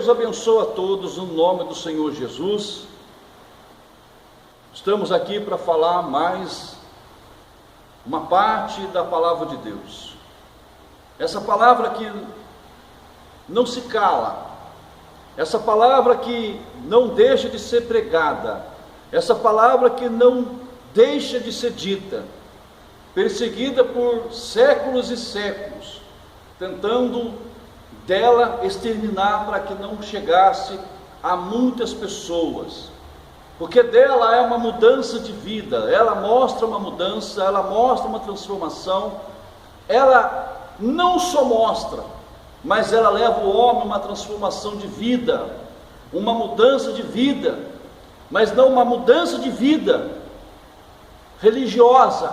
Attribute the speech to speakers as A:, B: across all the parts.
A: os abençoe a todos no nome do Senhor Jesus. Estamos aqui para falar mais uma parte da palavra de Deus. Essa palavra que não se cala, essa palavra que não deixa de ser pregada, essa palavra que não deixa de ser dita, perseguida por séculos e séculos, tentando dela exterminar para que não chegasse a muitas pessoas, porque dela é uma mudança de vida, ela mostra uma mudança, ela mostra uma transformação, ela não só mostra, mas ela leva o homem a uma transformação de vida, uma mudança de vida, mas não uma mudança de vida religiosa,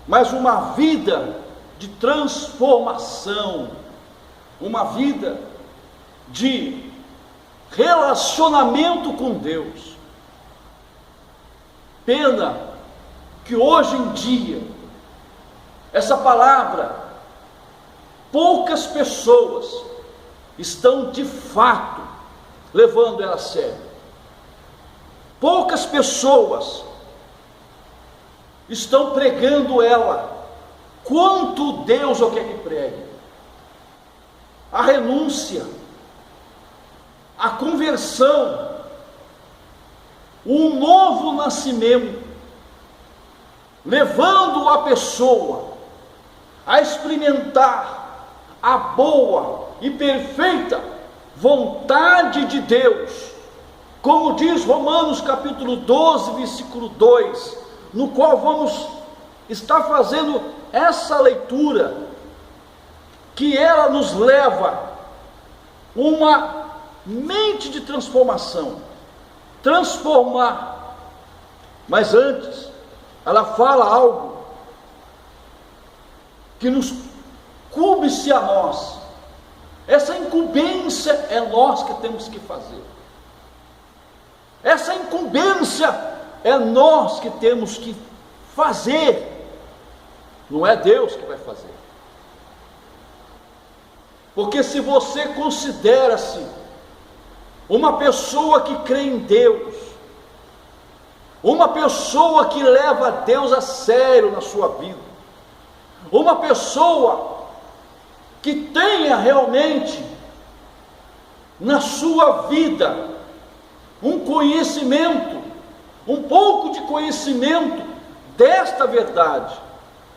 A: mas uma vida de transformação, uma vida de relacionamento com Deus. Pena que hoje em dia, essa palavra, poucas pessoas estão de fato levando ela a sério. Poucas pessoas estão pregando ela quanto Deus quer que pregue. A renúncia, a conversão, um novo nascimento, levando a pessoa a experimentar a boa e perfeita vontade de Deus, como diz Romanos capítulo 12, versículo 2, no qual vamos estar fazendo essa leitura, que ela nos leva uma mente de transformação, transformar. Mas antes, ela fala algo que nos incumbe-se a nós. Essa incumbência é nós que temos que fazer. Essa incumbência é nós que temos que fazer. Não é Deus que vai fazer. Porque se você considera-se uma pessoa que crê em Deus, uma pessoa que leva Deus a sério na sua vida, uma pessoa que tenha realmente na sua vida um conhecimento, um pouco de conhecimento desta verdade,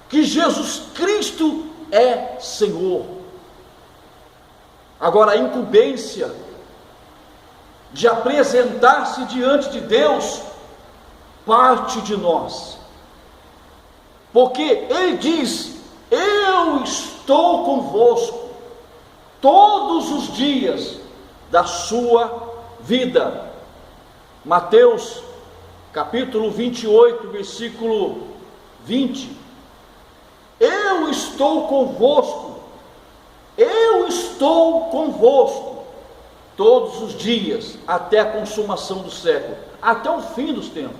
A: que Jesus Cristo é Senhor. Agora, a incumbência de apresentar-se diante de Deus parte de nós, porque Ele diz: eu estou convosco todos os dias da sua vida. Mateus capítulo 28, versículo 20. Eu estou convosco, eu estou convosco todos os dias, até a consumação do século, até o fim dos tempos.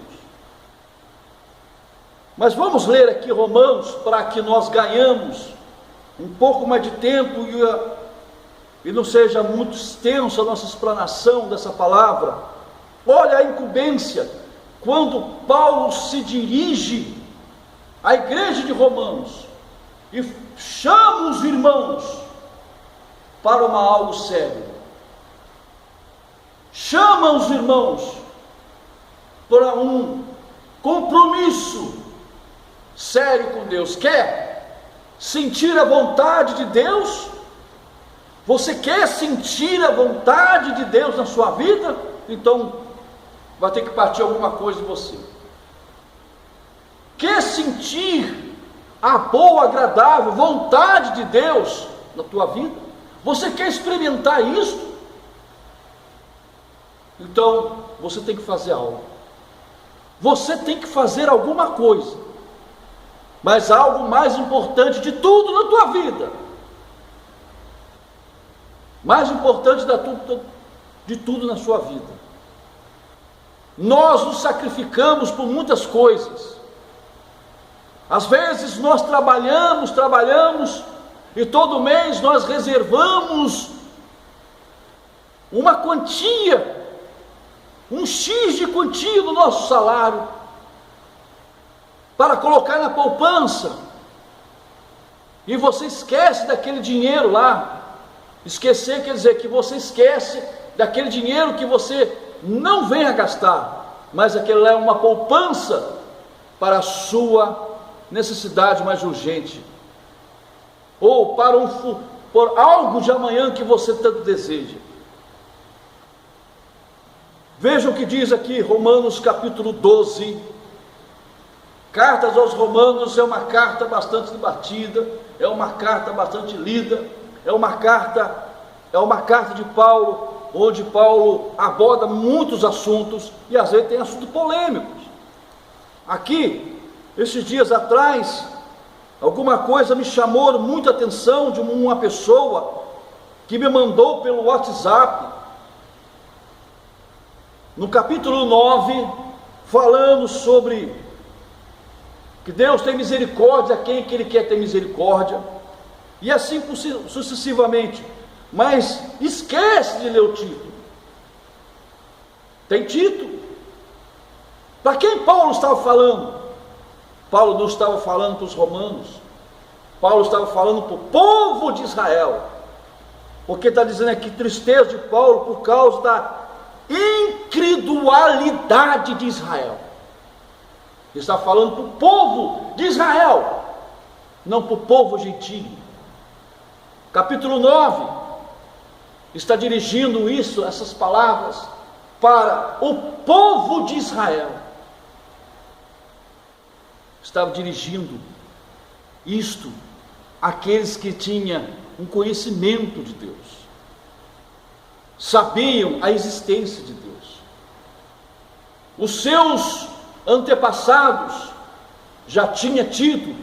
A: Mas vamos ler aqui Romanos, para que nós ganhamos um pouco mais de tempo e não seja muito extensa a nossa explanação dessa palavra. Olha a incumbência, quando Paulo se dirige à igreja de Romanos e chama os irmãos para algo sério, chama os irmãos para um compromisso sério com Deus. Quer sentir a vontade de Deus? Você quer sentir a vontade de Deus na sua vida? Então vai ter que partir alguma coisa de você. Quer sentir a boa, agradável vontade de Deus na tua vida? Você quer experimentar isso? Então você tem que fazer algo. Você tem que fazer alguma coisa. Mas algo mais importante de tudo na tua vida, mais importante de tudo na sua vida, nós nos sacrificamos por muitas coisas. Às vezes nós trabalhamos, e todo mês nós reservamos uma quantia, um X de quantia do nosso salário, para colocar na poupança, e você esquece daquele dinheiro lá. Esquecer quer dizer que você esquece daquele dinheiro que você não vem a gastar, mas aquele lá é uma poupança para a sua necessidade mais urgente, ou para por algo de amanhã que você tanto deseja. Vejam o que diz aqui Romanos capítulo 12. Cartas aos Romanos é uma carta bastante debatida, é uma carta bastante lida, é uma carta de Paulo, onde Paulo aborda muitos assuntos, e às vezes tem assuntos polêmicos. Aqui, esses dias atrás, alguma coisa me chamou muita atenção de uma pessoa que me mandou pelo WhatsApp, no capítulo 9, falando sobre que Deus tem misericórdia a quem que Ele quer ter misericórdia, e assim sucessivamente, mas esquece de ler o título. Tem título. Para quem Paulo estava falando? Paulo não estava falando para os romanos, Paulo estava falando para o povo de Israel, porque está dizendo aqui, tristeza de Paulo por causa da incredulidade de Israel. Ele está falando para o povo de Israel, não para o povo gentio. Capítulo 9 está dirigindo essas palavras para o povo de Israel. Estava dirigindo isto àqueles que tinham um conhecimento de Deus, sabiam a existência de Deus. Os seus antepassados já tinham tido,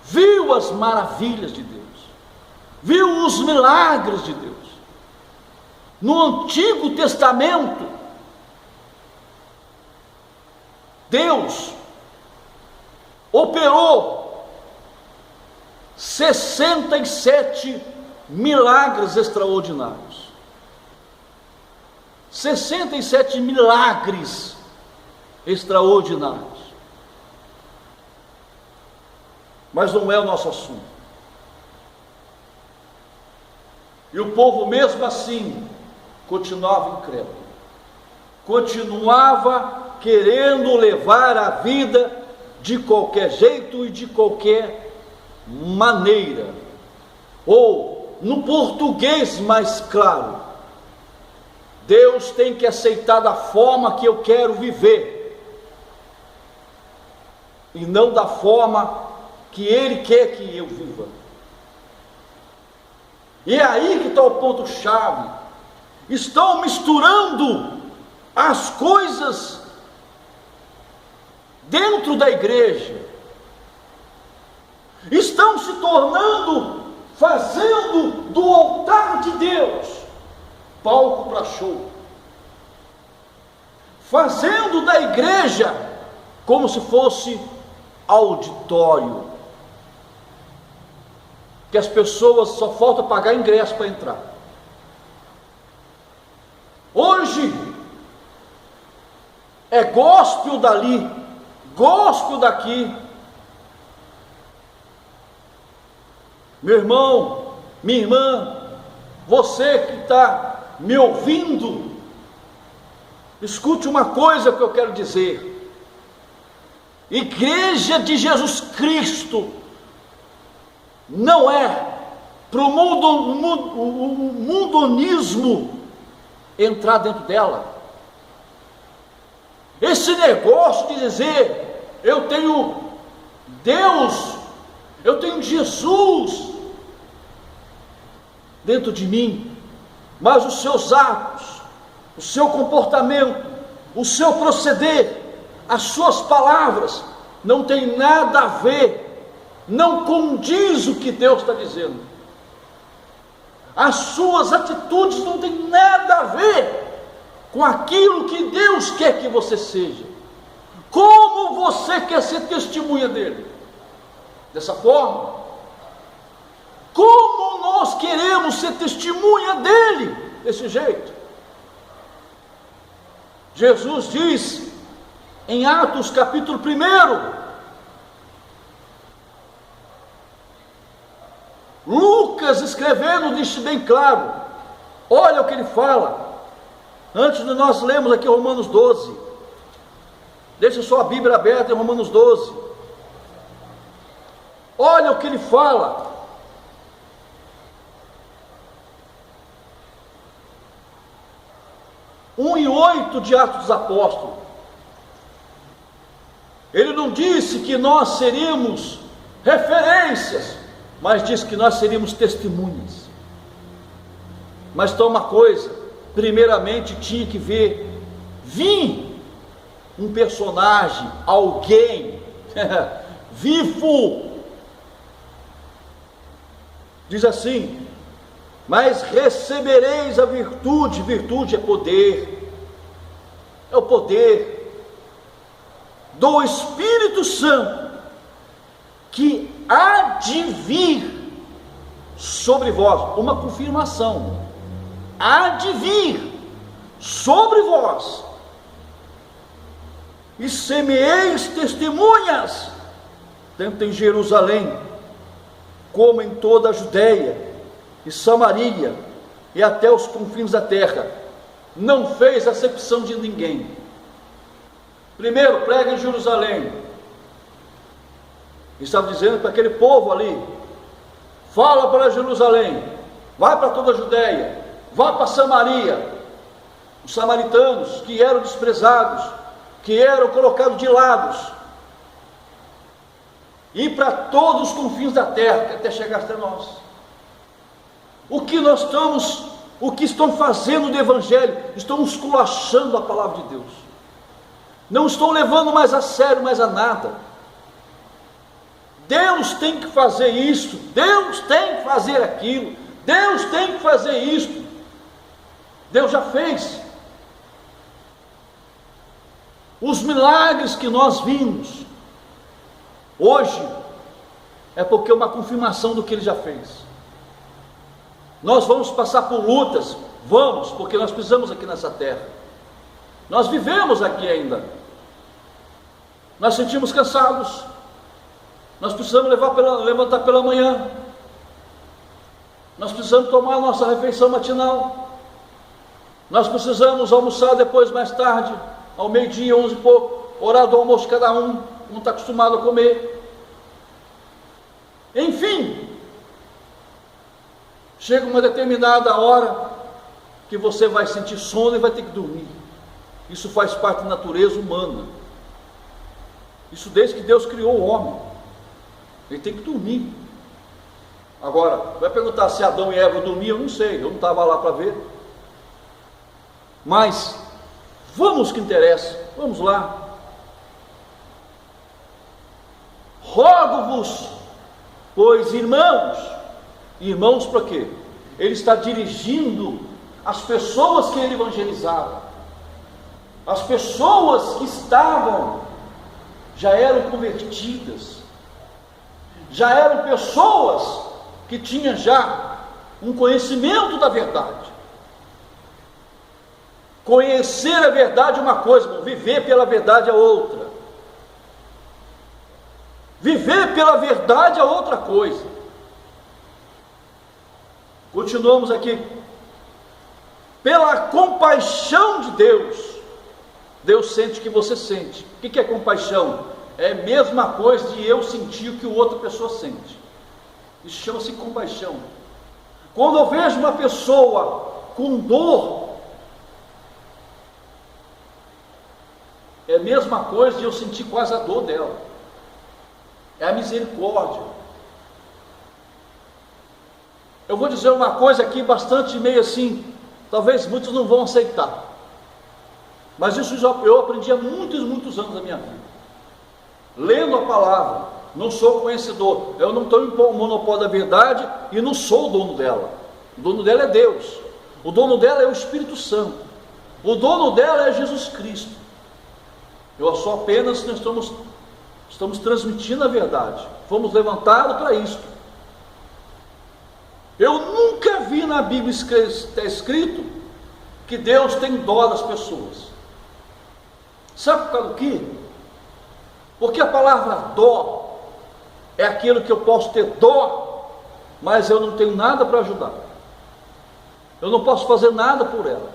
A: viu as maravilhas de Deus, viu os milagres de Deus. No Antigo Testamento, Deus operou 67 milagres extraordinários. 67 milagres extraordinários. Mas não é o nosso assunto. E o povo mesmo assim continuava incrédulo, continuava querendo levar a vida de qualquer jeito e de qualquer maneira, ou no português mais claro, Deus tem que aceitar da forma que eu quero viver, e não da forma que Ele quer que eu viva. E é aí que está o ponto-chave. Estão misturando as coisas dentro da igreja, estão se tornando, fazendo do altar de Deus palco para show, fazendo da igreja como se fosse auditório, que as pessoas só falta pagar ingresso para entrar. Hoje é gospel dali, gospel daqui. Meu irmão, minha irmã, você que está me ouvindo, escute uma coisa que eu quero dizer. Igreja de Jesus Cristo não é para o mundonismo entrar dentro dela. Esse negócio de dizer, eu tenho Deus, eu tenho Jesus dentro de mim, mas os seus atos, o seu comportamento, o seu proceder, as suas palavras não tem nada a ver, não condiz o que Deus está dizendo. As suas atitudes não tem nada a ver com aquilo que Deus quer que você seja. Como você quer ser testemunha dele? Dessa forma? Como nós queremos ser testemunha dele? Desse jeito? Jesus diz em Atos capítulo 1, Lucas escrevendo deixa bem claro, olha o que ele fala, antes de nós lermos aqui Romanos 12, deixa só a Bíblia aberta em Romanos 12, olha o que ele fala, 1:8 de Atos dos Apóstolos. Ele não disse que nós seríamos referências, mas disse que nós seríamos testemunhas. Mas então uma coisa, primeiramente tinha que vir um personagem, alguém vivo. Diz assim: mas recebereis a virtude. Virtude é poder, é o poder do Espírito Santo, que há de vir sobre vós. Uma confirmação: há de vir sobre vós, e semeeis testemunhas, tanto em Jerusalém, como em toda a Judéia e Samaria, e até os confins da terra. Não fez acepção de ninguém. Primeiro, prega em Jerusalém. Estava dizendo para aquele povo ali: fala para Jerusalém, vai para toda a Judéia, vai para Samaria. Os samaritanos que eram desprezados, que eram colocados de lados, e para todos os confins da terra, até chegar até nós. O que estão fazendo do Evangelho? Estão esculachando a palavra de Deus, não estão levando mais a sério, mais a nada. Deus tem que fazer isso, Deus tem que fazer aquilo, Deus tem que fazer isto. Deus já fez. Os milagres que nós vimos hoje é porque é uma confirmação do que Ele já fez. Nós vamos passar por lutas, vamos, porque nós pisamos aqui nessa terra, nós vivemos aqui ainda, nós sentimos cansados, nós precisamos levantar pela manhã, nós precisamos tomar a nossa refeição matinal, nós precisamos almoçar depois mais tarde, ao meio-dia, 11 e pouco, horário do almoço cada um, não está acostumado a comer, enfim. Chega uma determinada hora que você vai sentir sono e vai ter que dormir. Isso faz parte da natureza humana. Isso desde que Deus criou o homem. Ele tem que dormir. Agora, vai perguntar se Adão e Eva dormiam? Eu não sei, eu não estava lá para ver. Mas, vamos que interessa, vamos lá. Rogo-vos, pois irmãos para quê? Ele está dirigindo as pessoas que ele evangelizava, as pessoas que já eram convertidas, já eram pessoas que tinham já um conhecimento da verdade. Conhecer a verdade é uma coisa, viver pela verdade é outra. Viver pela verdade é outra coisa. Continuamos aqui. Pela compaixão de Deus, Deus sente o que você sente. O que é compaixão? É a mesma coisa de eu sentir o que outra pessoa sente. Isso chama-se compaixão. Quando eu vejo uma pessoa com dor, é a mesma coisa de eu sentir quase a dor dela. É a misericórdia. Eu vou dizer uma coisa aqui bastante meio assim, talvez muitos não vão aceitar, mas isso eu aprendi há muitos anos da minha vida, lendo a palavra. Não sou conhecedor, eu não estou em monopólio da verdade e não sou o dono dela. O dono dela é Deus, o dono dela é o Espírito Santo, o dono dela é Jesus Cristo. Eu só apenas estamos transmitindo a verdade, fomos levantados para isto. Eu nunca vi na Bíblia escrito que Deus tem dó das pessoas. Sabe por causa do quê? Porque a palavra dó é aquilo que eu posso ter dó, mas eu não tenho nada para ajudar. Eu não posso fazer nada por ela.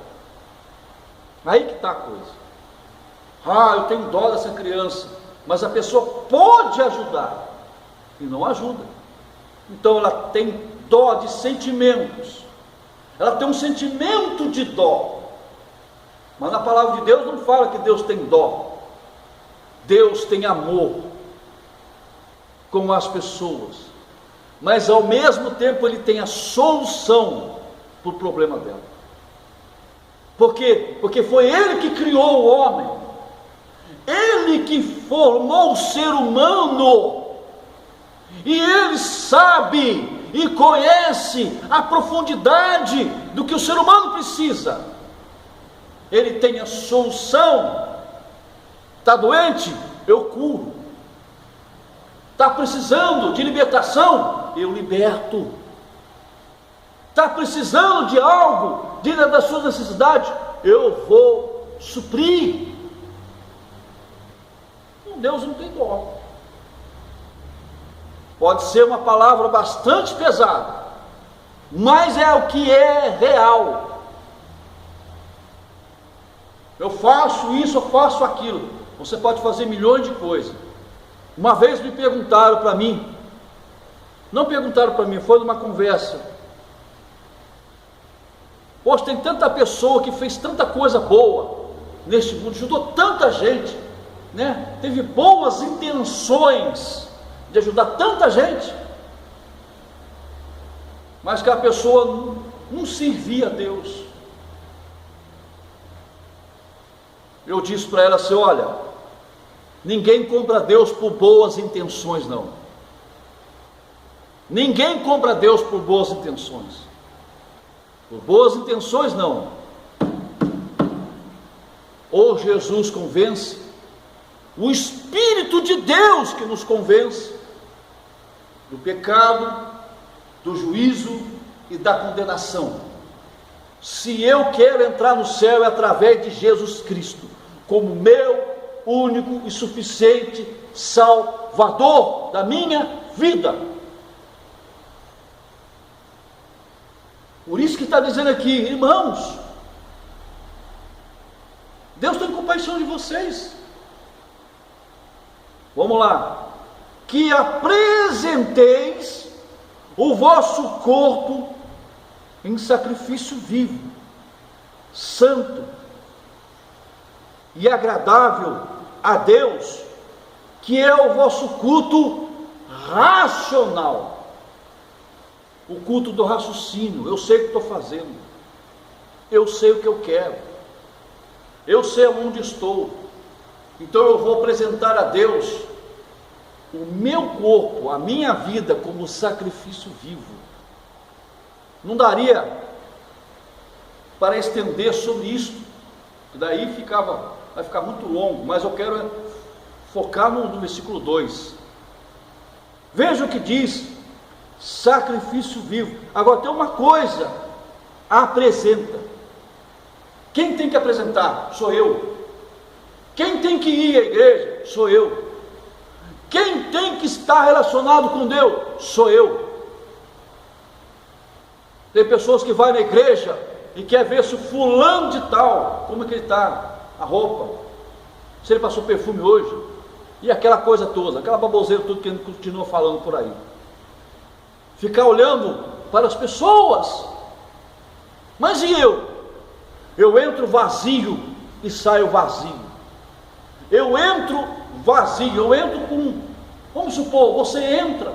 A: Aí que está a coisa. Eu tenho dó dessa criança, mas a pessoa pode ajudar e não ajuda. Então ela tem dó de sentimentos. Ela tem um sentimento de dó. Mas na palavra de Deus não fala que Deus tem dó. Deus tem amor com as pessoas, mas ao mesmo tempo Ele tem a solução para o problema dela. Por quê? Porque foi Ele que criou o homem, Ele que formou o ser humano, e Ele sabe e conhece a profundidade do que o ser humano precisa. Ele tem a solução. Está doente? Eu curo. Está precisando de libertação? Eu liberto. Está precisando de algo, das suas necessidades? Eu vou suprir. Deus não tem dó. Pode ser uma palavra bastante pesada, mas é o que é real. Eu faço isso, eu faço aquilo. Você pode fazer milhões de coisas. Uma vez me perguntaram para mim, não perguntaram para mim, foi numa conversa: poxa, tem tanta pessoa que fez tanta coisa boa neste mundo, ajudou tanta gente, né? Teve boas intenções de ajudar tanta gente, mas que a pessoa não servia a Deus. Eu disse para ela assim: olha, ninguém compra Deus por boas intenções, não. Ninguém compra Deus por boas intenções. Por boas intenções, não. Ou Jesus convence, o Espírito de Deus que nos convence do pecado, do juízo e da condenação. Se eu quero entrar no céu, é através de Jesus Cristo, como meu único e suficiente Salvador da minha vida. Por isso que está dizendo aqui: irmãos, Deus tem compaixão de vocês. Vamos lá. Que apresenteis o vosso corpo em sacrifício vivo, santo e agradável a Deus, que é o vosso culto racional. O culto do raciocínio. Eu sei o que estou fazendo, eu sei o que eu quero, eu sei onde estou, então eu vou apresentar a Deus o meu corpo, a minha vida, como sacrifício vivo. Não daria para estender sobre isto, daí vai ficar muito longo, mas eu quero focar no versículo 2. Veja o que diz: sacrifício vivo. Agora tem uma coisa: apresenta. Quem tem que apresentar? Sou eu. Quem tem que ir à igreja? Sou eu. Quem tem que estar relacionado com Deus? Sou eu. Tem pessoas que vão na igreja e quer ver se o fulano de tal, como é que ele está, a roupa, se ele passou perfume hoje, e aquela coisa toda, aquela baboseira toda que ele continua falando por aí. Ficar olhando para as pessoas. Mas e eu? Eu entro vazio e saio vazio. Eu entro vazio, eu entro com, vamos supor, você entra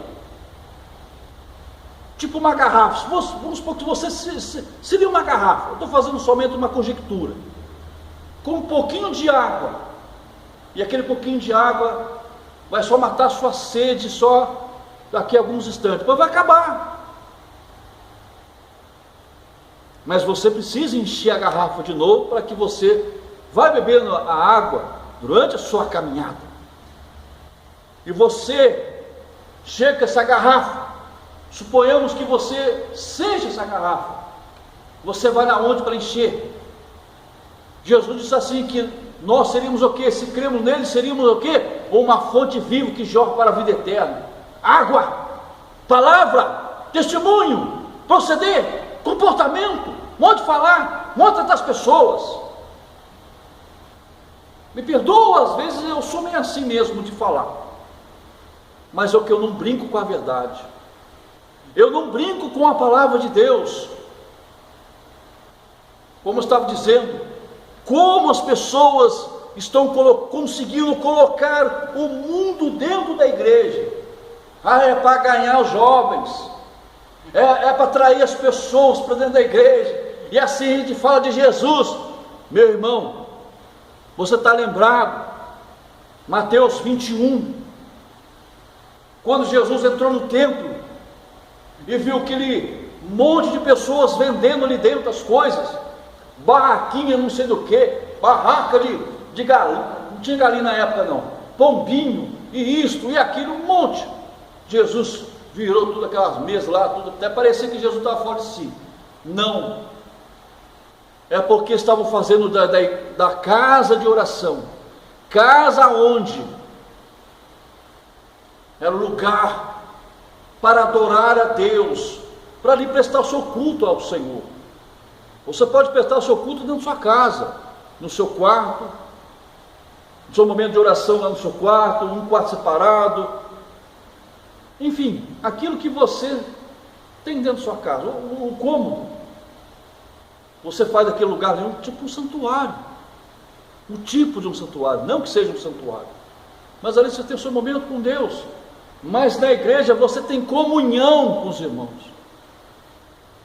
A: tipo uma garrafa. Vamos supor que você se vê uma garrafa, eu estou fazendo somente uma conjectura, com um pouquinho de água, e aquele pouquinho de água vai só matar a sua sede só daqui a alguns instantes, depois vai acabar. Mas você precisa encher a garrafa de novo, para que você vá bebendo a água durante a sua caminhada. E você chega com essa garrafa, suponhamos que você seja essa garrafa, você vai na onde para encher? Jesus disse assim, que nós seríamos o quê? Se cremos nele, seríamos o quê? Uma fonte viva que jorra para a vida eterna. Água, palavra, testemunho, proceder, comportamento, modo de falar, modo de tratar as pessoas. Me perdoa, às vezes eu sou meio assim mesmo de falar, mas é o que eu não brinco com a verdade, eu não brinco com a palavra de Deus. Como eu estava dizendo, como as pessoas estão conseguindo colocar o mundo dentro da igreja. É para ganhar os jovens, é para atrair as pessoas para dentro da igreja, e assim a gente fala de Jesus. Meu irmão, você está lembrado, Mateus 21, quando Jesus entrou no templo e viu aquele monte de pessoas vendendo ali dentro as coisas, barraquinha não sei do que, barraca de galinha, não tinha galinha na época não, pombinho, e isto e aquilo, um monte. Jesus virou todas aquelas mesas lá, tudo, até parecia que Jesus estava fora de si. Não, é porque estavam fazendo da casa de oração, casa onde era o lugar para adorar a Deus, para lhe prestar o seu culto ao Senhor. Você pode prestar o seu culto dentro da sua casa, no seu quarto, no seu momento de oração lá no seu quarto, num quarto separado, enfim, aquilo que você tem dentro da sua casa, o cômodo, você faz daquele lugar ali tipo um santuário, um tipo de um santuário, não que seja um santuário, mas ali você tem o seu momento com Deus. Mas na igreja você tem comunhão com os irmãos,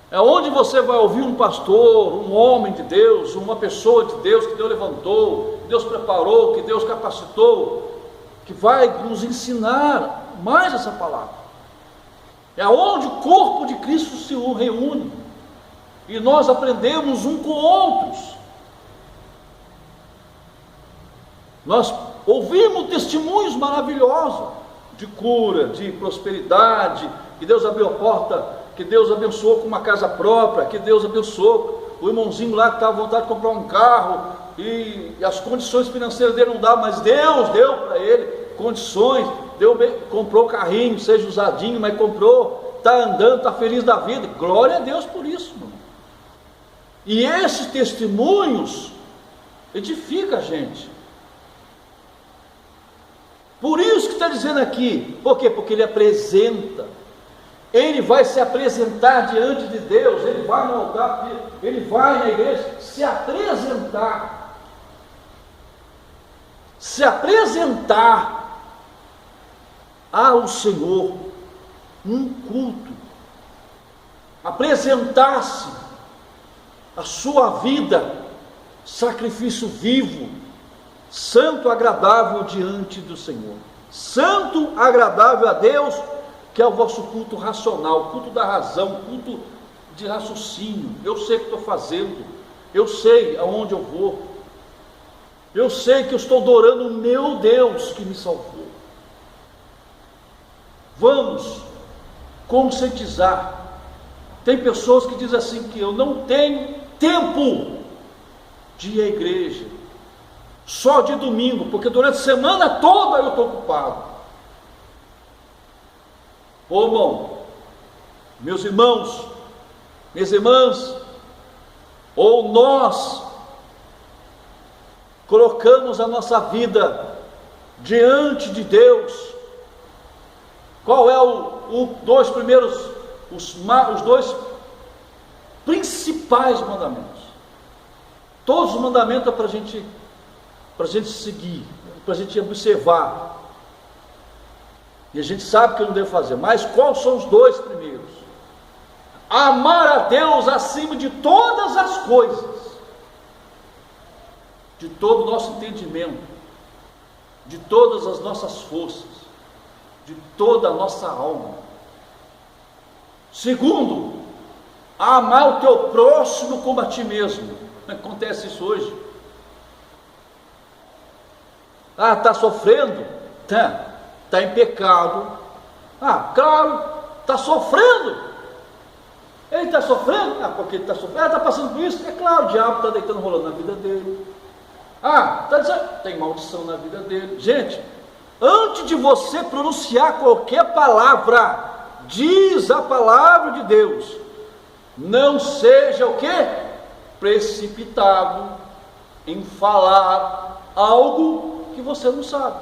A: é onde você vai ouvir um pastor, um homem de Deus, uma pessoa de Deus que Deus levantou, que Deus preparou, que Deus capacitou, que vai nos ensinar mais essa palavra. É onde o corpo de Cristo se reúne e nós aprendemos um com outros. Nós ouvimos testemunhos maravilhosos de cura, de prosperidade, que Deus abriu a porta, que Deus abençoou com uma casa própria, que Deus abençoou o irmãozinho lá que estava à vontade de comprar um carro e as condições financeiras dele não davam, mas Deus deu para ele condições, comprou o carrinho, seja usadinho, mas comprou, está andando, está feliz da vida. Glória a Deus por isso, irmão. E esses testemunhos edificam a gente. Por isso que está dizendo aqui, por quê? Porque ele apresenta, ele vai se apresentar diante de Deus, ele vai no altar, ele vai na igreja se apresentar ao Senhor, um culto, apresentar-se a sua vida, sacrifício vivo, santo, agradável diante do Senhor, santo, agradável a Deus, que é o vosso culto racional, culto da razão, culto de raciocínio. Eu sei o que estou fazendo, eu sei aonde eu vou, eu sei que eu estou adorando o meu Deus que me salvou. Vamos conscientizar. Tem pessoas que dizem assim, que eu não tenho tempo de ir à igreja, só de domingo, porque durante a semana toda eu estou ocupado. Ô irmão, meus irmãos, minhas irmãs, ou nós colocamos a nossa vida diante de Deus. Qual é os dois principais mandamentos? Todos os mandamentos é para a gente seguir, para a gente observar. E a gente sabe que eu não devo fazer, mas quais são os dois primeiros? Amar a Deus acima de todas as coisas, de todo o nosso entendimento, de todas as nossas forças, de toda a nossa alma. Segundo, amar o teu próximo como a ti mesmo. Acontece isso hoje. Está sofrendo? Está em pecado. Claro, está sofrendo. Ele está sofrendo? Porque ele está sofrendo. Está passando por isso? É claro, o diabo está deitando, rolando na vida dele. Ah, está dizendo, tem maldição na vida dele. Gente, antes de você pronunciar qualquer palavra, diz a palavra de Deus, não seja o quê? Precipitado em falar algo que você não sabe.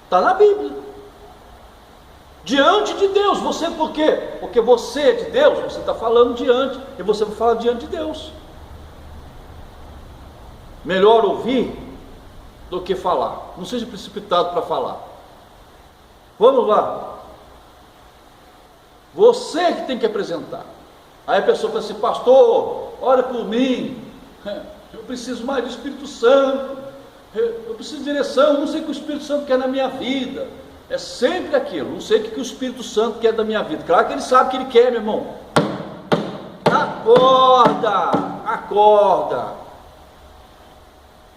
A: Está na Bíblia. Diante de Deus, você por quê? Porque você é de Deus, você está falando diante, e você vai falar diante de Deus. Melhor ouvir do que falar. Não seja precipitado para falar. Vamos lá. Você que tem que apresentar. Aí a pessoa fala assim, pastor, ora por mim, eu preciso mais do Espírito Santo, eu preciso de direção, não sei o que o Espírito Santo quer na minha vida. É sempre aquilo, não sei o que o Espírito Santo quer da minha vida. Claro que ele sabe o que ele quer, meu irmão. Acorda, acorda.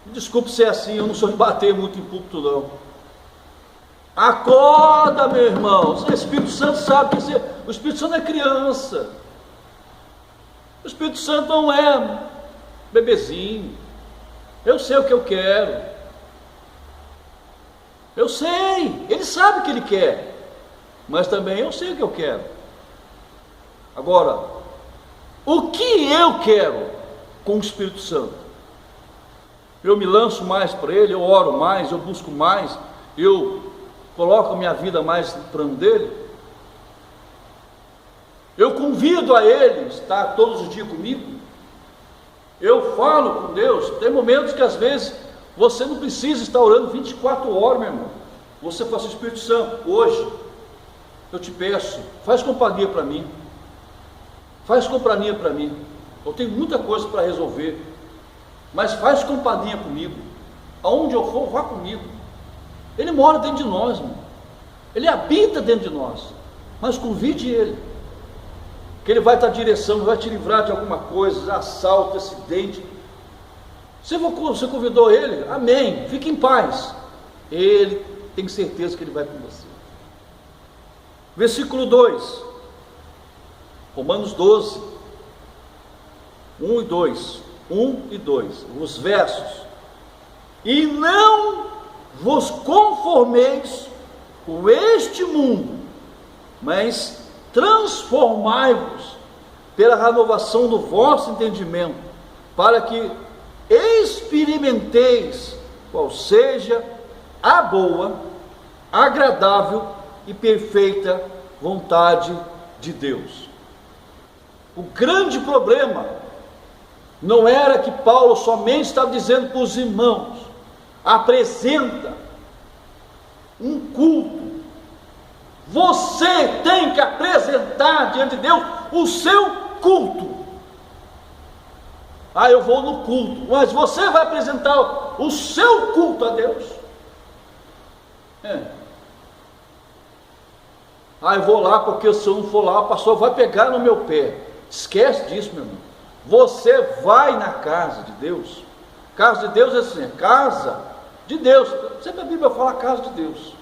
A: Desculpe ser assim, eu não sou de bater muito em púlpito não. Acorda, meu irmão. O Espírito Santo sabe que o Espírito Santo é criança. O Espírito Santo não é bebezinho. Eu sei o que eu quero. Eu sei, ele sabe o que ele quer, mas também eu sei o que eu quero. Agora, o que eu quero com o Espírito Santo? Eu me lanço mais para ele, eu oro mais, eu busco mais, eu coloco a minha vida mais no plano dele. Eu convido a ele estar todos os dias comigo. Eu falo com Deus. Tem momentos que às vezes você não precisa estar orando 24 horas, meu irmão. Você fala assim, Espírito Santo, hoje eu te peço, faz companhia para mim. Faz companhia para mim. Eu tenho muita coisa para resolver, mas faz companhia comigo. Aonde eu for, vá comigo. Ele mora dentro de nós, irmão. Ele habita dentro de nós. Mas convide ele, que ele vai estar direção, vai te livrar de alguma coisa, assalto, acidente. Você convidou ele, amém, fique em paz. Ele tem certeza que ele vai com você. Versículo 2, Romanos 12, 1 e 2, os versos. E não vos conformeis com este mundo, mas transformai-vos pela renovação do vosso entendimento, para que experimenteis qual seja a boa, agradável e perfeita vontade de Deus. O grande problema não era que Paulo somente estava dizendo para os irmãos, apresenta um culto. Você tem que apresentar diante de Deus o seu culto. Ah, eu vou no culto, mas você vai apresentar o seu culto a Deus? Ah, eu vou lá porque se eu não for lá, o pastor vai pegar no meu pé. Esquece disso, meu irmão. Você vai na casa de Deus. Casa de Deus é assim, casa de Deus. Sempre a Bíblia fala casa de Deus.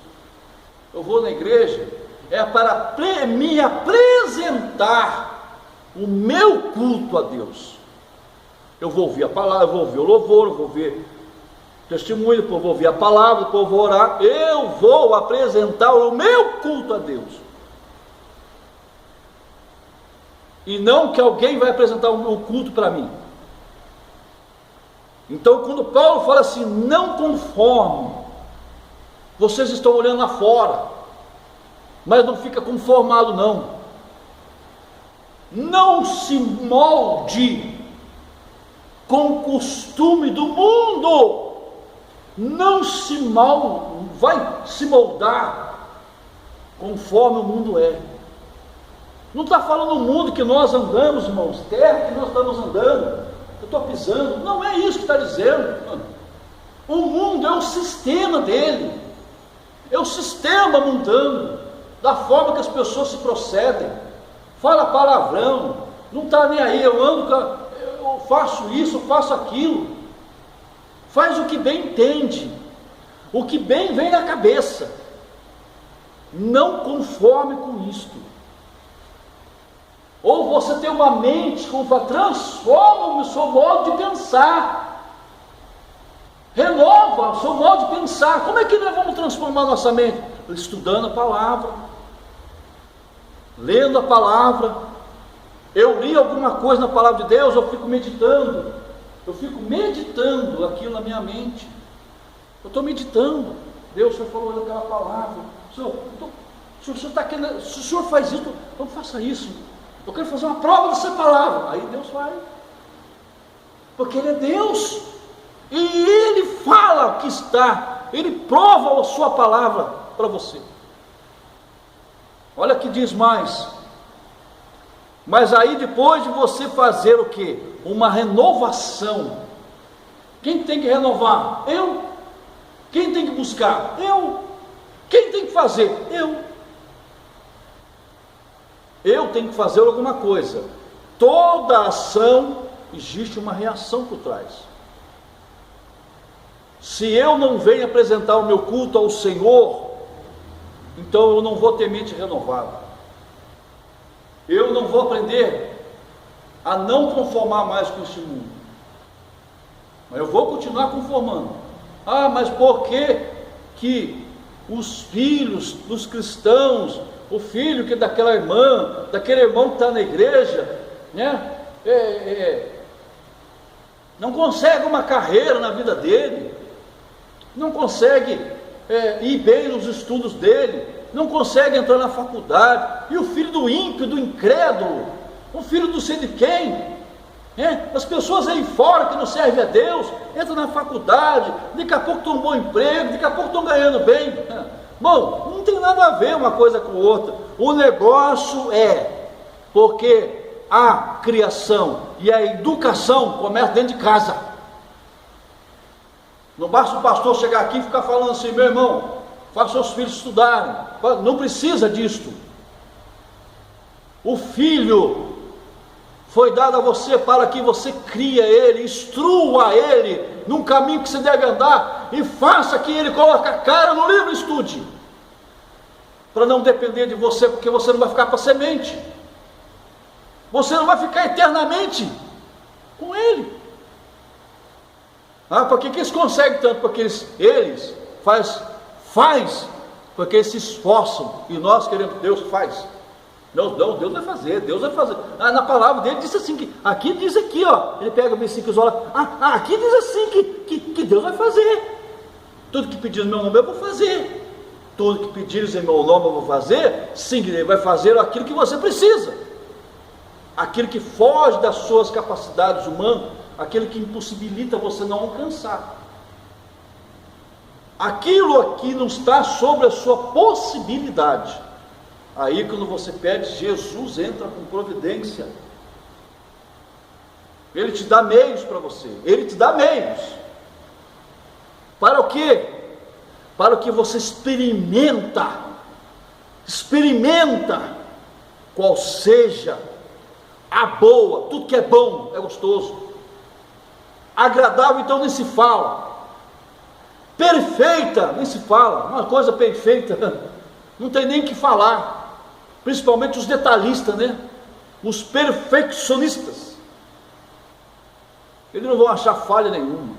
A: Eu vou na igreja, é para me apresentar o meu culto a Deus. Eu vou ouvir a palavra, eu vou ouvir o louvor, eu vou ouvir testemunho, depois eu vou ouvir a palavra, depois eu vou orar. Eu vou apresentar o meu culto a Deus. E não que alguém vai apresentar o culto para mim. Então, quando Paulo fala assim, não conforme, vocês estão olhando lá fora, mas não fica conformado não. Não se molde com o costume do mundo. Não vai se moldar conforme o mundo é. Não está falando o mundo que nós andamos, irmãos, terra que nós estamos andando, eu estou pisando. Não é isso que está dizendo. O mundo é o sistema dele, é o sistema mundano, da forma que as pessoas se procedem. Fala palavrão, não está nem aí, eu faço isso, eu faço aquilo. Faz o que bem entende, o que bem vem na cabeça. Não conforme com isto. Ou você tem uma mente, transforma o seu modo de pensar. renova o seu modo de pensar. Como é que nós vamos transformar nossa mente? Estudando a palavra, lendo a palavra. Eu li alguma coisa na palavra de Deus, eu fico meditando aquilo na minha mente. Eu estou meditando. Deus, o Senhor falou aquela palavra. Se o Senhor faz isso, então faça isso. Eu quero fazer uma prova dessa palavra. Aí Deus vai. Porque Ele é Deus. E Ele fala o que está. Ele prova a sua palavra para você. Olha que diz mais. Mas aí depois de você fazer o que? Uma renovação. Quem tem que renovar? Eu. Quem tem que buscar? Eu. Quem tem que fazer? Eu tenho que fazer alguma coisa. Toda ação existe uma reação por trás. Se eu não venho apresentar o meu culto ao Senhor, então eu não vou ter mente renovada. Eu não vou aprender a não conformar mais com este mundo. Mas eu vou continuar conformando. Mas por que os filhos dos cristãos, o filho que é daquela irmã, daquele irmão que está na igreja, né, não consegue uma carreira na vida dele, não consegue ir bem nos estudos dele, não consegue entrar na faculdade, e o filho do ímpio, do incrédulo, o filho do sei de quem, as pessoas aí fora que não servem a Deus, entram na faculdade, daqui a pouco estão um bom emprego, daqui a pouco estão ganhando bem. Bom, não tem nada a ver uma coisa com outra. O negócio porque a criação e a educação começam dentro de casa. Não basta o pastor chegar aqui e ficar falando assim: meu irmão, faça seus filhos estudarem. Não precisa disto. O filho foi dado a você para que você crie ele, instrua ele num caminho que você deve andar, e faça que ele coloque a cara no livro e estude, para não depender de você, porque você não vai ficar para semente, você não vai ficar eternamente com ele. Por que eles conseguem tanto? Porque eles faz porque eles se esforçam, e nós queremos que Deus faz. Não, Deus vai fazer, na palavra dele diz assim, aqui diz aqui, ele pega o versículo e isola, aqui diz assim, que Deus vai fazer, tudo que pedires em meu nome eu vou fazer, tudo que pedires em meu nome eu vou fazer, sim, ele vai fazer aquilo que você precisa, aquilo que foge das suas capacidades humanas, aquilo que impossibilita você não alcançar, aquilo aqui não está sobre a sua possibilidade. Aí quando você pede, Jesus entra com providência. Ele te dá meios para você. Ele te dá meios. Para o quê? Para o que você experimenta qual seja a boa, tudo que é bom, é gostoso. Agradável então nem se fala. Perfeita, nem se fala. Uma coisa perfeita, não tem nem o que falar. Principalmente os detalhistas, os perfeccionistas, eles não vão achar falha nenhuma.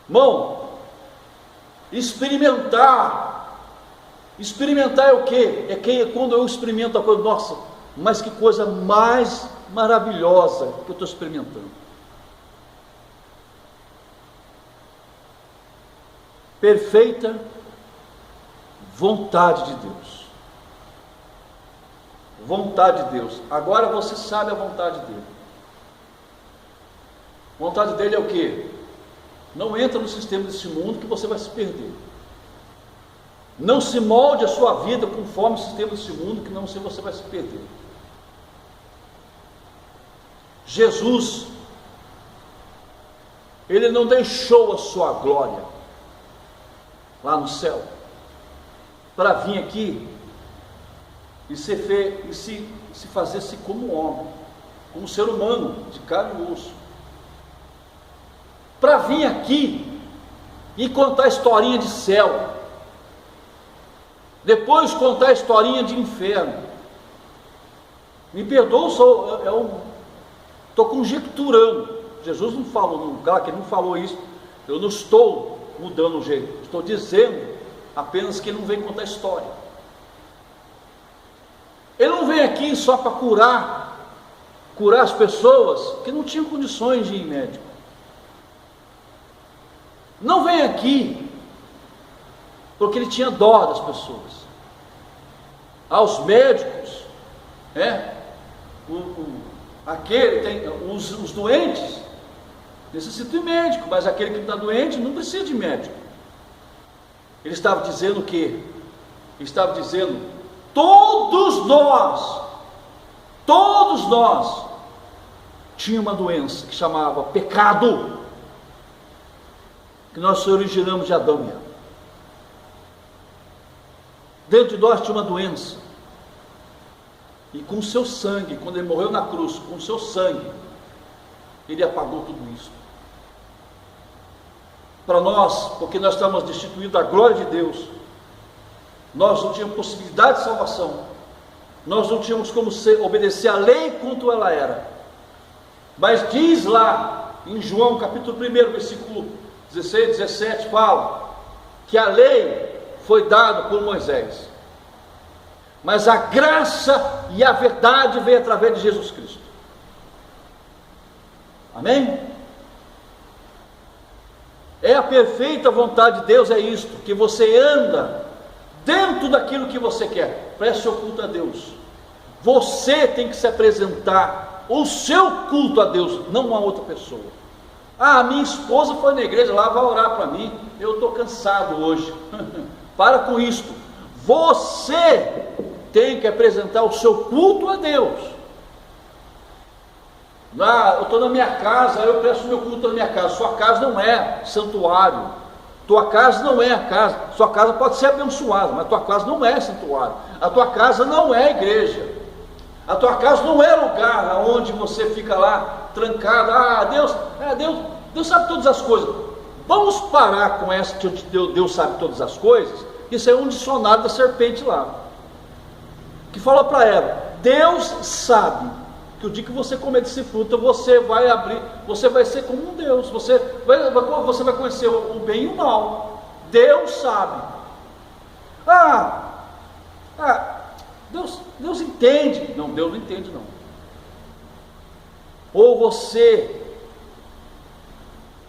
A: Irmão, experimentar é o quê? Quando eu experimento a coisa, nossa, mas que coisa mais maravilhosa que eu estou experimentando. Perfeita vontade de Deus. Vontade de Deus. Agora você sabe a vontade dele. A vontade dele é o quê? Não entra no sistema desse mundo que você vai se perder. Não se molde a sua vida conforme o sistema desse mundo, que não você vai se perder. Jesus, ele não deixou a sua glória lá no céu para vir aqui e se fazer-se como homem, como ser humano, de carne e osso, para vir aqui e contar a historinha de céu, depois contar a historinha de inferno. Me perdoa, estou conjecturando, Jesus não falou, claro que ele não falou isso, Eu não estou mudando o jeito, estou dizendo apenas que ele não vem contar história. Ele não vem aqui só para curar as pessoas que não tinham condições de ir médico. Não vem aqui porque ele tinha dó das pessoas. Aos médicos, os doentes necessitam de médico, mas aquele que está doente não precisa de médico. Ele estava dizendo o quê? Ele estava dizendo: todos nós tínhamos uma doença que chamava pecado, que nós originamos de Adão e Eva. Dentro de nós tinha uma doença, e com o seu sangue, quando ele morreu na cruz, com o seu sangue, ele apagou tudo isso. Para nós, porque nós estamos destituídos da glória de Deus, nós não tínhamos possibilidade de salvação, nós não tínhamos como obedecer a lei quanto ela era. Mas diz lá em João capítulo 1, versículo 16, 17, fala que a lei foi dada por Moisés, mas a graça e a verdade veio através de Jesus Cristo. Amém? É a perfeita vontade de Deus, é isto, que você anda dentro daquilo que você quer. Preste seu culto a Deus. Você tem que se apresentar o seu culto a Deus, não a outra pessoa. Ah, minha esposa foi na igreja lá, vai orar para mim, eu estou cansado hoje. Para com isto. Você tem que apresentar o seu culto a Deus. Eu estou na minha casa, eu presto meu culto na minha casa. Sua casa não é santuário, tua casa não é a casa. Sua casa pode ser abençoada, mas tua casa não é santuário, a tua casa não é igreja, a tua casa não é lugar onde você fica lá trancado. Deus sabe todas as coisas. Vamos parar com essa que Deus sabe todas as coisas. Isso é um dicionário da serpente lá, que fala para Eva: Deus sabe que o dia que você comer desse fruto, você vai ser como um Deus, você vai conhecer o bem e o mal. Deus sabe. Deus entende. Não, Deus não entende não. Ou você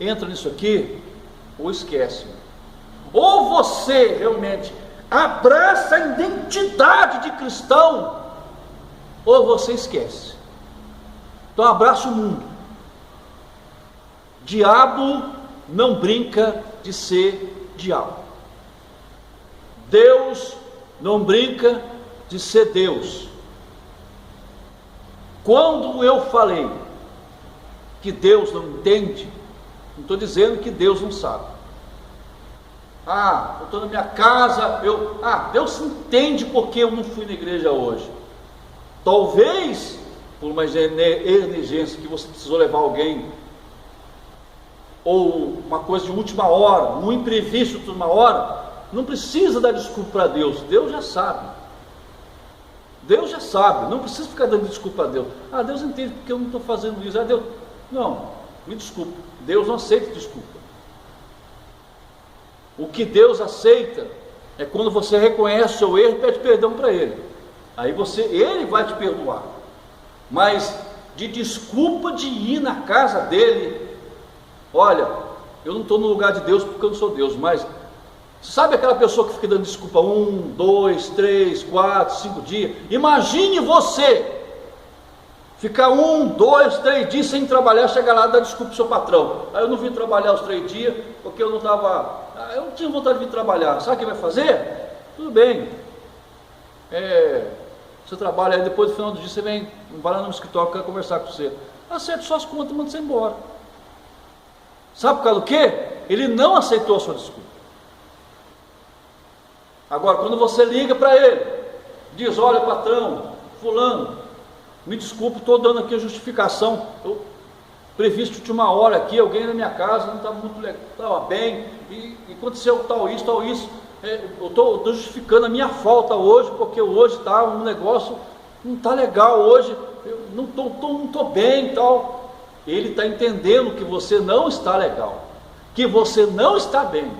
A: entra nisso aqui, ou esquece. Ou você realmente abraça a identidade de cristão, ou você esquece. Então abraça o mundo. Diabo não brinca de ser diabo. Deus não brinca de ser Deus. Quando eu falei que Deus não entende, não estou dizendo que Deus não sabe. Eu estou na minha casa, Deus entende porque eu não fui na igreja hoje. Talvez por uma emergência que você precisou levar alguém, ou uma coisa de última hora, um imprevisto de última hora, não precisa dar desculpa para Deus. Deus já sabe, não precisa ficar dando desculpa a Deus. Deus entende porque eu não estou fazendo isso. Deus, não, me desculpa, Deus não aceita desculpa. O que Deus aceita é quando você reconhece o seu erro e pede perdão para Ele. Aí Ele vai te perdoar. Mas de desculpa de ir na casa dele, olha, eu não estou no lugar de Deus porque eu não sou Deus, mas sabe aquela pessoa que fica dando desculpa 1, 2, 3, 4, 5 dias? Imagine você ficar 1, 2, 3 dias sem trabalhar, chegar lá e dar desculpa para o seu patrão. Eu não vim trabalhar os 3 dias porque eu não tinha vontade de vir trabalhar. Sabe o que vai fazer? Tudo bem, você trabalha, aí depois do final do dia você vai lá no escritório, quer conversar com você, acerta suas contas e manda você embora. Sabe por causa do quê? Ele não aceitou a sua desculpa. Agora, quando você liga para ele, diz: olha, patrão, fulano, me desculpe, estou dando aqui a justificação, eu previsto de última hora aqui, alguém na minha casa não estava muito legal, estava bem, e aconteceu tal isso, eu estou justificando a minha falta hoje, porque hoje está um negócio, não está legal hoje, eu não estou bem e tal. Ele está entendendo que você não está legal, que você não está bem,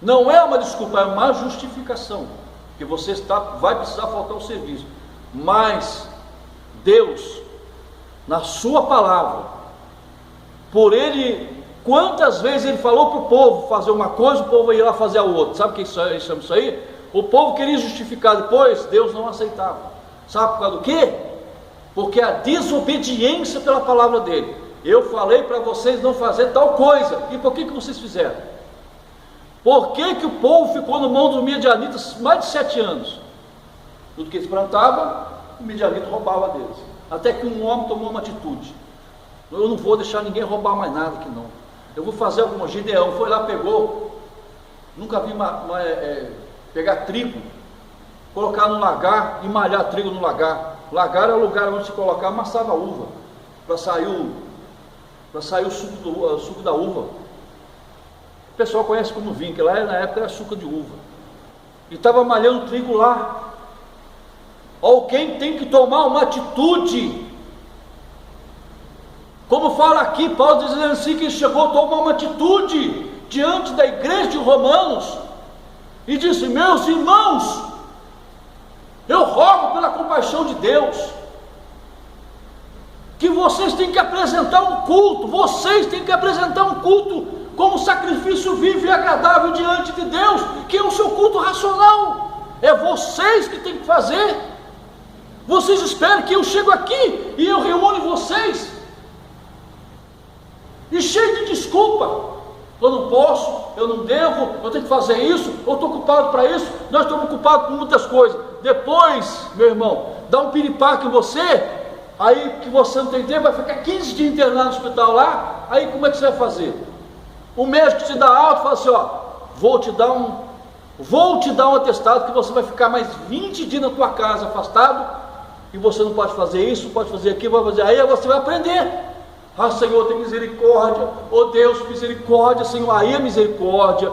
A: não é uma desculpa, é uma justificação, que você vai precisar faltar o serviço, mas Deus, na sua palavra, por Ele, quantas vezes Ele falou para o povo fazer uma coisa, o povo ia lá fazer a outra. Sabe o que chama isso aí? O povo queria justificar depois, Deus não aceitava. Sabe por causa do quê? Porque a desobediência pela palavra dele. Eu falei para vocês não fazer tal coisa, e por que vocês fizeram? Por que o povo ficou no mão dos midianitas mais de 7 anos? Tudo que eles plantavam, o midianita roubava deles, até que um homem tomou uma atitude: eu não vou deixar ninguém roubar mais nada aqui não, eu vou fazer alguma. Gideão foi lá, pegou, nunca vi pegar trigo, colocar no lagar e malhar trigo no lagar. Lagar é o lugar onde se colocava, amassava a uva, para sair o suco da uva. O pessoal conhece como vinho, que lá na época era suco de uva, e estava malhando trigo lá. Alguém tem que tomar uma atitude, como fala aqui, Paulo dizendo assim, que chegou a tomar uma atitude diante da igreja de Romanos, e disse: meus irmãos, eu rogo pela compaixão de Deus, que vocês têm que apresentar um culto, como sacrifício vivo e agradável diante de Deus, que é o seu culto racional. É vocês que têm que fazer. Vocês esperam que eu chego aqui e eu reúno vocês, e cheio de desculpa: eu não posso, eu não devo, eu tenho que fazer isso, eu estou ocupado para isso. Nós estamos ocupados com muitas coisas. Depois, meu irmão, dá um piripaque em você, aí que você não tem tempo, vai ficar 15 dias internado no hospital lá. Aí como é que você vai fazer? O médico te dá alta e fala assim: ó, vou te dar um atestado que você vai ficar mais 20 dias na tua casa afastado, e você não pode fazer isso, não pode fazer aquilo, vai fazer. Aí você vai aprender: ah, Senhor, tem misericórdia, oh Deus, misericórdia, Senhor. Aí a misericórdia,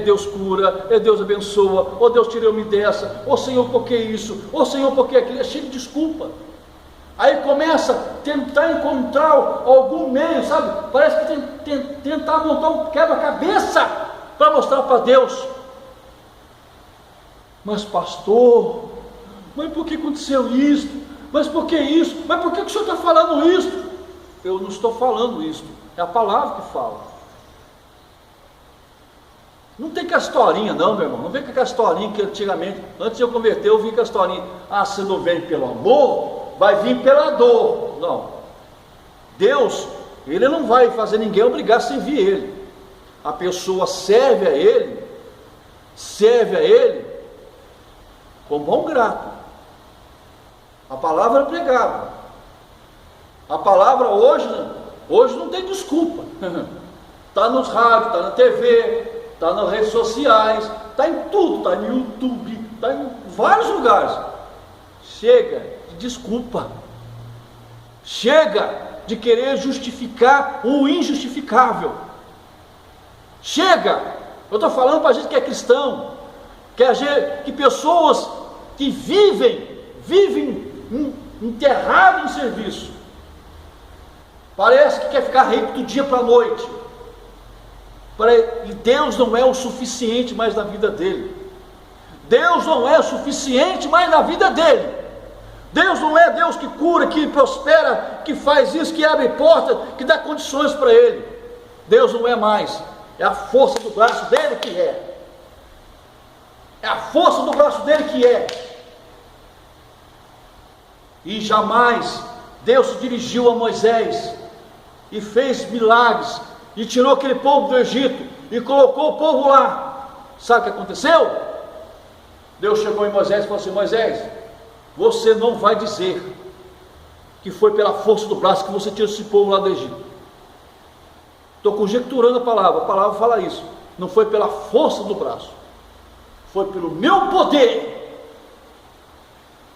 A: Deus cura, Deus abençoa, oh Deus, tirei-me dessa, oh Senhor, por que isso, oh Senhor, por que aquilo? É cheio de desculpa. Aí começa a tentar encontrar algum meio, sabe? Parece que tem tentar montar um quebra-cabeça para mostrar para Deus: mas pastor, mas por que aconteceu isso? Mas por que isso? Mas por que o senhor está falando isso? Eu não estou falando isso, é a palavra que fala. Não tem com a historinha não, meu irmão. Não vem com a historinha que antigamente, antes de eu converter, eu vim com a historinha: ah, se não vem pelo amor, vai vir pela dor. Não. Deus, Ele não vai fazer ninguém obrigar a servir Ele. A pessoa serve a Ele com bom grato. A palavra é pregada. A palavra hoje não tem desculpa. Está nos rádios, está na TV, está nas redes sociais, está em tudo, está no YouTube, está em vários lugares. Chega de desculpa. Chega de querer justificar o injustificável. Chega. Eu estou falando para a gente que é cristão, que pessoas que vivem enterrado em serviço, parece que quer ficar rico do dia para a noite, e Deus não é o suficiente mais na vida dele. Deus não é o suficiente mais na vida dele. Deus não é Deus que cura, que prospera, que faz isso, que abre portas, que dá condições para ele. Deus não é mais. É a força do braço dele que é. É a força do braço dele que é. E jamais Deus se dirigiu a Moisés e fez milagres e tirou aquele povo do Egito e colocou o povo lá. Sabe o que aconteceu? Deus chegou em Moisés e falou assim: Moisés, você não vai dizer que foi pela força do braço que você tirou esse povo lá do Egito. Estou conjecturando a palavra fala isso. Não foi pela força do braço, foi pelo meu poder.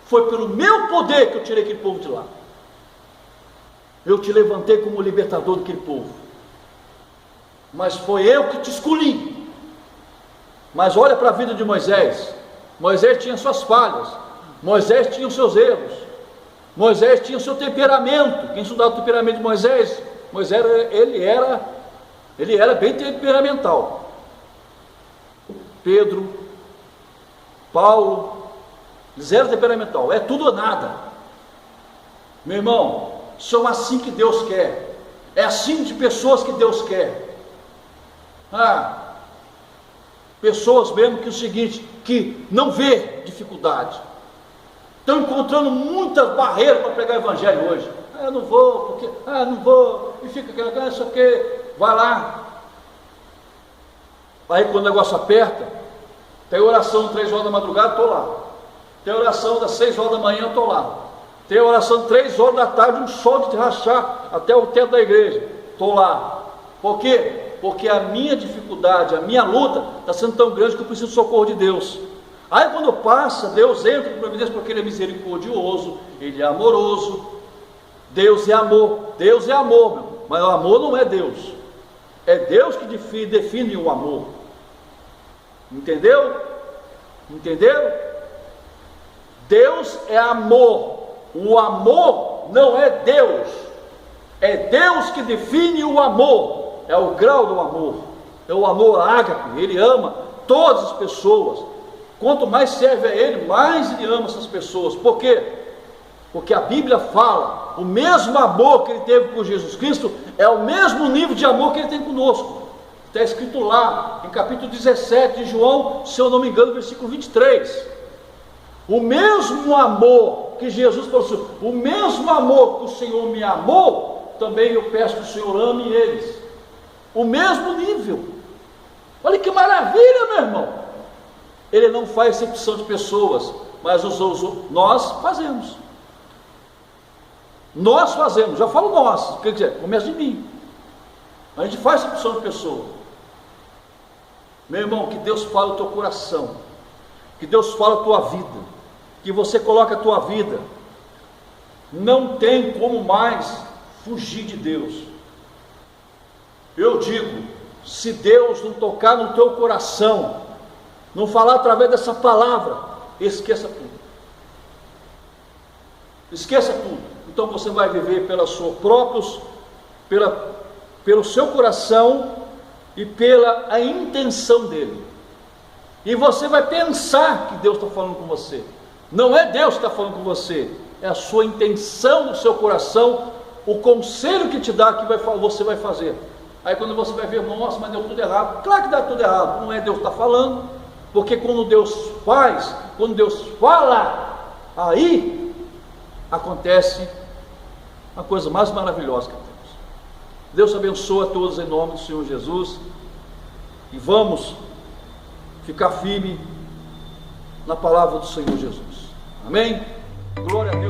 A: Foi pelo meu poder que eu tirei aquele povo de lá. Eu te levantei como libertador daquele povo, mas foi eu que te escolhi. Mas olha para a vida de Moisés. Moisés tinha suas falhas, Moisés tinha os seus erros, Moisés tinha o seu temperamento. Quem estudava o temperamento de Moisés, ele era Ele era bem temperamental. Pedro, Paulo, eles eram temperamental, é tudo ou nada. Meu irmão, são assim que Deus quer, é assim de pessoas que Deus quer. Pessoas mesmo que o seguinte, que não vê dificuldade, estão encontrando muitas barreiras para pregar o evangelho hoje. Eu não vou, porque, não vou, e fica aquela, isso aqui, vai lá. Aí quando o negócio aperta, tem oração 3 horas da madrugada, estou lá. Tem oração das 6 horas da manhã, estou lá. Tem oração 3 horas da tarde, um sol de rachar até o teto da igreja, estou lá. Por quê? Porque a minha dificuldade, a minha luta está sendo tão grande que eu preciso do socorro de Deus. Aí quando passa, Deus entra com providência, porque Ele é misericordioso, Ele é amoroso. Deus é amor, meu, mas o amor não é Deus, é Deus que define o amor. Entendeu? Deus é amor, o amor não é Deus, é Deus que define o amor, é o grau do amor, é o amor ágape. Ele ama todas as pessoas, quanto mais serve a Ele, mais Ele ama essas pessoas. Por quê? Porque a Bíblia fala, o mesmo amor que Ele teve por Jesus Cristo, é o mesmo nível de amor que Ele tem conosco. Está escrito lá, em capítulo 17 de João, se eu não me engano, versículo 23. O mesmo amor que Jesus falou assim, o mesmo amor que o Senhor me amou, também eu peço que o Senhor ame eles. O mesmo nível. Olha que maravilha, meu irmão. Ele não faz exceção de pessoas, mas nós fazemos. Nós fazemos, já falo nós, quer dizer, começa de mim. A gente faz exceção de pessoa. Meu irmão, que Deus fale o teu coração, que Deus fale a tua vida, que você coloque a tua vida. Não tem como mais fugir de Deus. Eu digo, se Deus não tocar no teu coração, não falar através dessa palavra, esqueça tudo. Esqueça tudo. Então você vai viver pelo seu coração e pela a intenção dele. E você vai pensar que Deus está falando com você. Não é Deus que está falando com você, é a sua intenção do seu coração, o conselho que te dá que você vai fazer. Aí quando você vai ver, nossa, mas deu tudo errado. Claro que dá tudo errado, não é Deus que está falando, porque quando Deus faz, quando Deus fala, aí acontece a coisa mais maravilhosa que temos. Deus abençoa a todos em nome do Senhor Jesus, e vamos ficar firme na palavra do Senhor Jesus. Amém? Glória a Deus.